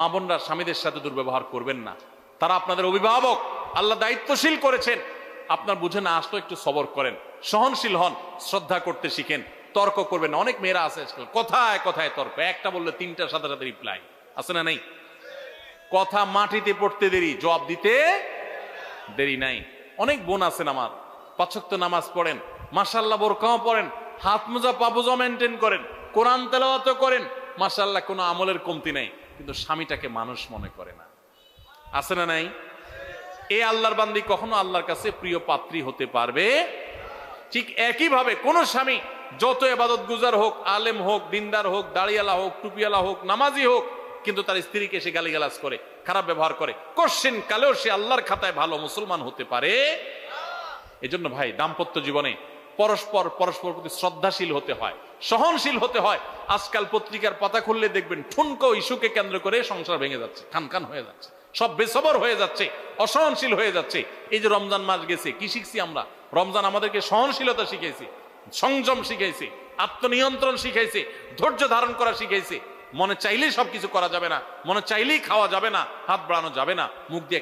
মা বোনরা স্বামীদের সাথে দুর্ব্যবহার করবেন না। তারা আপনাদের অভিভাবক, আল্লাহ দায়িত্বশীল করেছেন। আপনার বুঝে না আসতো একটু সবর করেন, সহনশীল হন, শ্রদ্ধা করতে শিখেন, তর্ক করবেন না। অনেক মেয়েরা আছে কথায় কথায় তর্ক, একটা বললে তিনটার সাথে সাথে রিপ্লাই আছে না নেই? কথা মাটিতে পড়তে দেরি, জবাব দিতে দেরি নাই। অনেক বোন আছেন আমার, ৫ ওয়াক্ত নামাজ পড়েন, মাশাআল্লাহ বোরকাও পড়েন, হাত মোজা পা মোজা মেনটেন করেন, কোরআন তেলাওয়াত করেন, মাশাআল্লাহ কোনো আমলের কমতি নাই, কিন্তু স্বামীটাকে মানুষ মনে করে না। আছে না নাই? এই আল্লাহর বান্দি কখনো আল্লাহর কাছে প্রিয় পাত্রী হতে পারবে? ঠিক একই ভাবে কোন স্বামী যত ইবাদত গুজার হোক, আলেম হোক, দিনদার হোক, দাড়িয়ালা হোক, টুপিওয়ালা হোক, নামাজি হোক, কিন্তু তার স্ত্রীকে সে গালিগালাজ করে, খারাপ ব্যবহার করে, কোশ্চিন কালেও সে আল্লাহর খাতায় ভালো মুসলমান হতে পারে? এজন্য ভাই, দাম্পত্য জীবনে পরস্পর প্রতি শ্রদ্ধাশীল হতে হয়, সহনশীল হতে হয়। আজকাল পত্রিকার পাতা খুললে দেখবেন ঠুনকো ইস্যুকে কেন্দ্র করে সংসার ভেঙে যাচ্ছে, খান হয়ে যাচ্ছে, সব বেসবর হয়ে যাচ্ছে, অসহনশীল হয়ে যাচ্ছে। এই যে রমজান মাস গেছে, কি শিখছি আমরা? রমজান আমাদেরকে সহনশীলতা শিখাইছে, সংযম শিখাইছে, আত্মনিয়ন্ত্রণ শিখাইছে, ধৈর্য ধারণ করা শিখাইছে। মনে চাইলেই সবকিছু করা যাবে না, মনে চাইলেই খাওয়া যাবে না, হাত বাড়ানো যাবে না, মুখ দিয়ে